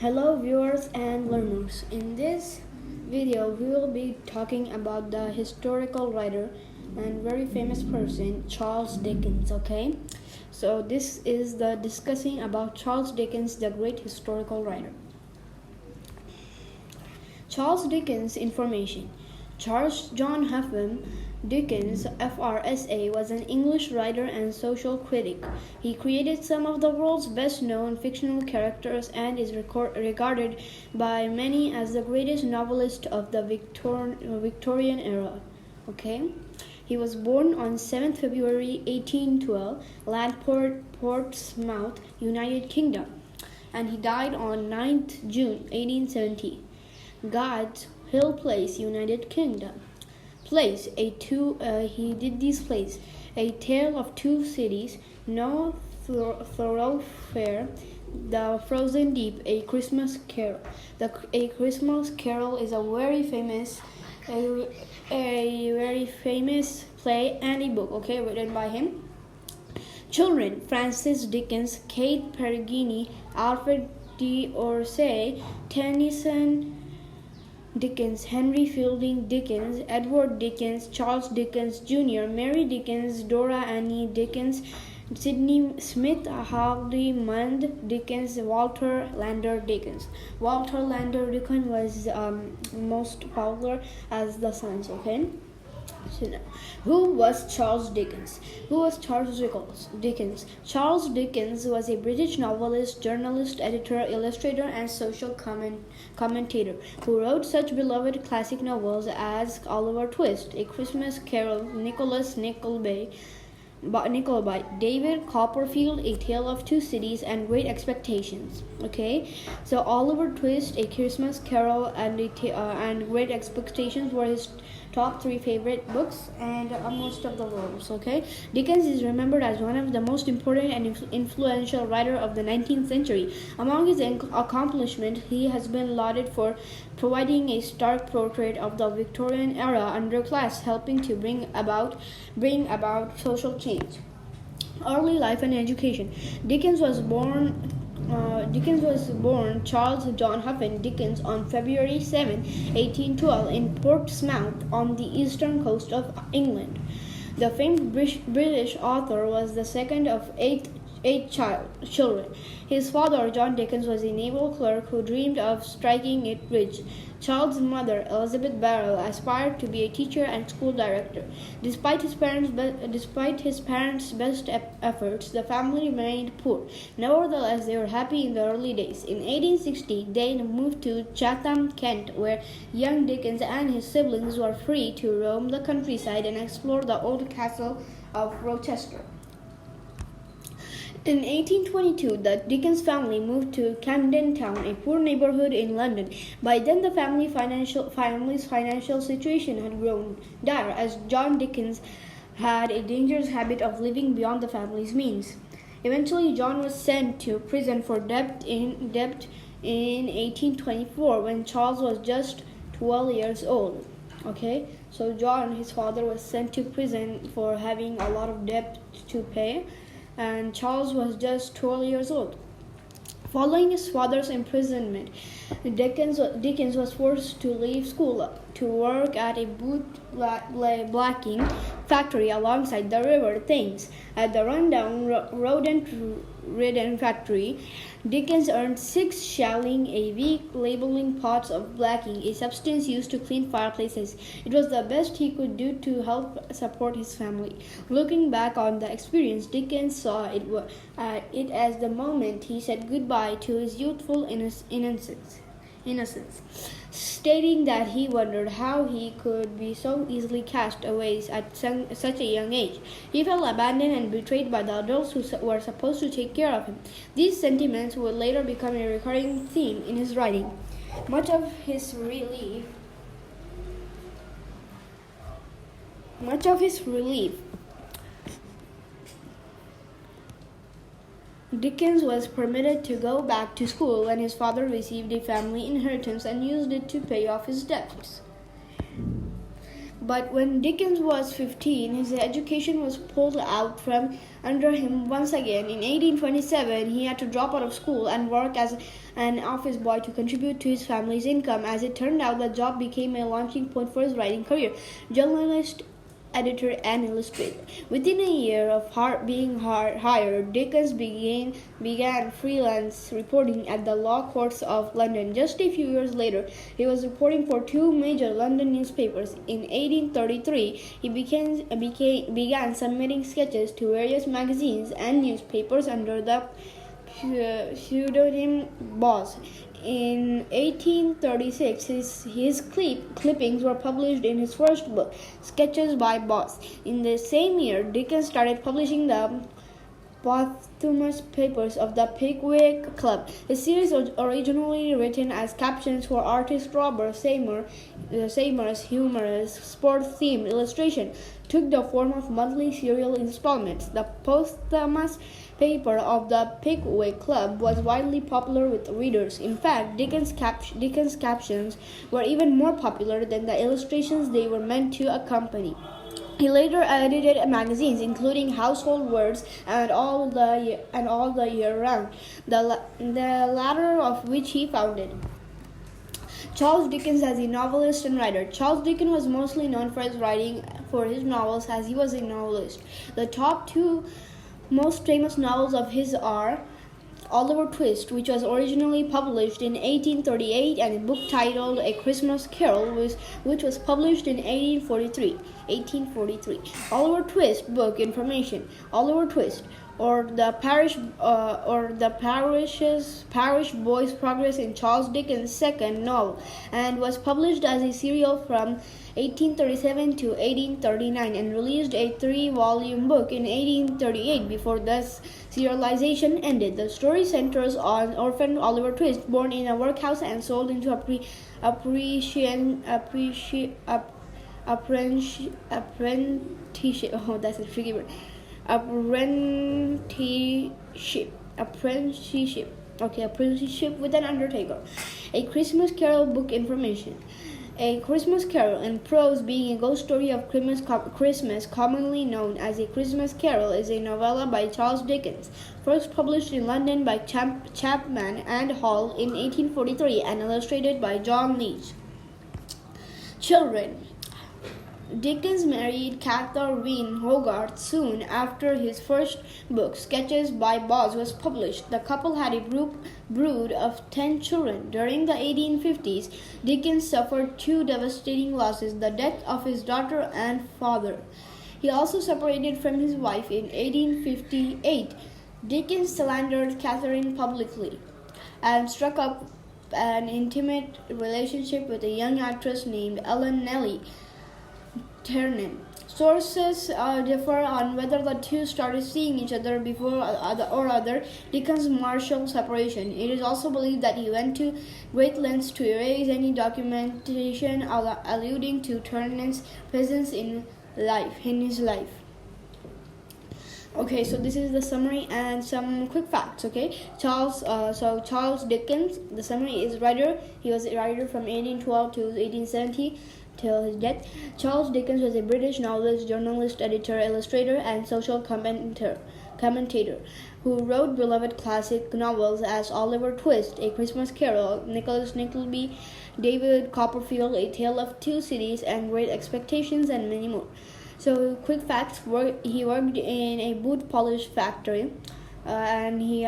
Hello viewers and learners. In this video we will be talking about the historical writer and very famous person Charles Dickens, okay? So this is the discussing about Charles Dickens, the great historical writer. Charles Dickens information. Charles John Huffam Dickens, FRSA, was an English writer and social critic. He created some of the world's best-known fictional characters and is regarded by many as the greatest novelist of the Victorian era. Okay? He was born on 7th February 1812, Landport, Portsmouth, United Kingdom, and he died on 9th June 1870. God's Hill Place, United Kingdom. Place he did these plays: A Tale of Two Cities, No Thoroughfare, The Frozen Deep, A Christmas Carol. A Christmas Carol is a very famous play and a book, okay, written by him. Children: Francis Dickens, Kate Peregrine, Alfred d'Orsay, Tennyson Dickens, Henry Fielding Dickens, Edward Dickens, Charles Dickens Jr., Mary Dickens, Dora Annie Dickens, Sidney Smith, Hardy Mund Dickens, Walter Lander Dickens. Walter Lander Dickens was most popular as the sons, okay? Who was Charles Dickens? Who was Charles Dickens? Charles Dickens was a British novelist, journalist, editor, illustrator, and social commentator who wrote such beloved classic novels as Oliver Twist, A Christmas Carol, Nicholas Nickleby, David Copperfield, A Tale of Two Cities, and Great Expectations. Okay, so Oliver Twist, A Christmas Carol, and Great Expectations were his top 3 favorite books and most of the roles. Okay, Dickens is remembered as one of the most important and influential writer of the 19th century. Among his accomplishments, he has been lauded for providing a stark portrait of the Victorian era underclass, helping to bring about social change. Early life and education. Dickens was born Charles John Huffam Dickens on February 7, 1812 in Portsmouth on the eastern coast of England. The famed British author was the second of eight children. His father, John Dickens, was a naval clerk who dreamed of striking it rich. Charles' mother, Elizabeth Barrell, aspired to be a teacher and school director. Despite his parents' best efforts, the family remained poor. Nevertheless, they were happy in the early days. In 1860, they moved to Chatham, Kent, where young Dickens and his siblings were free to roam the countryside and explore the old castle of Rochester. In 1822, the Dickens family moved to Camden Town, a poor neighborhood in London. By then, the family's financial situation had grown dire, as John Dickens had a dangerous habit of living beyond the family's means. Eventually, John was sent to prison for debt in 1824 when Charles was just 12 years old. Okay, so John, his father, was sent to prison for having a lot of debt to pay, and Charles was just 12 years old. Following his father's imprisonment, Dickens was forced to leave school to work at a boot blacking factory alongside the River Thames. At the rundown rodent-ridden factory, Dickens earned 6 shillings a week labeling pots of blacking, a substance used to clean fireplaces. It was the best he could do to help support his family. Looking back on the experience, Dickens saw it as the moment he said goodbye to his youthful innocence, stating that he wondered how he could be so easily cast away at such a young age. He felt abandoned and betrayed by the adults who were supposed to take care of him. These sentiments would later become a recurring theme in his writing. Much of his relief Dickens was permitted to go back to school when his father received a family inheritance and used it to pay off his debts. But when Dickens was 15, his education was pulled out from under him once again. In 1827, he had to drop out of school and work as an office boy to contribute to his family's income. As it turned out, the job became a launching point for his writing career. Journalist, editor, and illustrator. Within a year of being hired, Dickens began freelance reporting at the law courts of London. Just a few years later, he was reporting for two major London newspapers. In 1833, he began submitting sketches to various magazines and newspapers under the pseudonym Boz. In 1836, his clippings were published in his first book, Sketches by Boz. In the same year, Dickens started publishing the posthumous papers of the Pickwick Club. The series was originally written as captions for artist Robert Seymour's humorous sport-themed illustration, took the form of monthly serial installments. The posthumous paper of the Pickwick Club was widely popular with readers. In fact, Dickens' captions were even more popular than the illustrations they were meant to accompany. He later edited magazines, including Household Words and All the Year Round, the latter of which he founded. Charles Dickens as a novelist and writer. Charles Dickens was mostly known for his writing for his novels, as he was a novelist. The top two most famous novels of his are Oliver Twist, which was originally published in 1838, and a book titled A Christmas Carol, which was published in 1843. Oliver Twist book information. Oliver Twist, or the parish boy's progress in Charles Dickens' second novel, and was published as a serial from 1837 to 1839 and released a 3-volume book in 1838 before the serialization ended. The story centers on orphan Oliver Twist, born in a workhouse and sold into apprenticeship. Oh, that's a tricky word. Apprenticeship with an undertaker. A Christmas Carol book information. A Christmas Carol in prose, being a ghost story of Christmas, commonly known as A Christmas Carol, is a novella by Charles Dickens, first published in London by Chapman and Hall in 1843 and illustrated by John Leech. Children. Dickens married Catherine Hogarth soon after his first book, Sketches by Boz, was published. The couple had a brood of 10 children. During the 1850s, Dickens suffered two devastating losses, the death of his daughter and father. He also separated from his wife in 1858. Dickens slandered Catherine publicly and struck up an intimate relationship with a young actress named Ellen Nellie Ternan. Sources differ on whether the two started seeing each other before or other Dickens' martial separation. It is also believed that he went to great lengths to erase any documentation alluding to Ternan's presence in his life. Okay, so this is the summary and some quick facts. Okay, Charles Dickens. The summary is writer. He was a writer from 1812 to 1870. Till his death. Charles Dickens was a British novelist, journalist, editor, illustrator, and social commentator who wrote beloved classic novels as Oliver Twist, A Christmas Carol, Nicholas Nickleby, David Copperfield, A Tale of Two Cities, and Great Expectations, and many more. So, quick facts: he worked in a boot polish factory, and he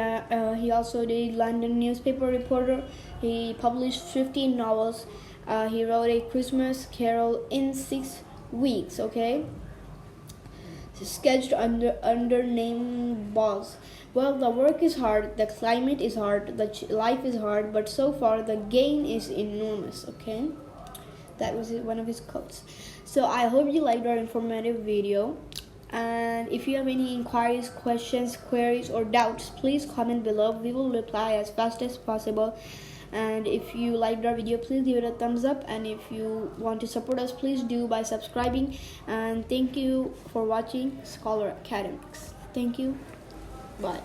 also did London newspaper reporter. He published 15 novels. He wrote A Christmas Carol in 6 weeks. Okay, sketched under name Boz. Well, the work is hard, the climate is hard, the life is hard, but so far the gain is enormous. Okay, that was one of his quotes. So I hope you liked our informative video. And if you have any inquiries, questions, queries, or doubts, please comment below. We will reply as fast as possible. And if you liked our video, please give it a thumbs up. And if you want to support us, please do by subscribing. And thank you for watching Scholar Academics. Thank you. Bye.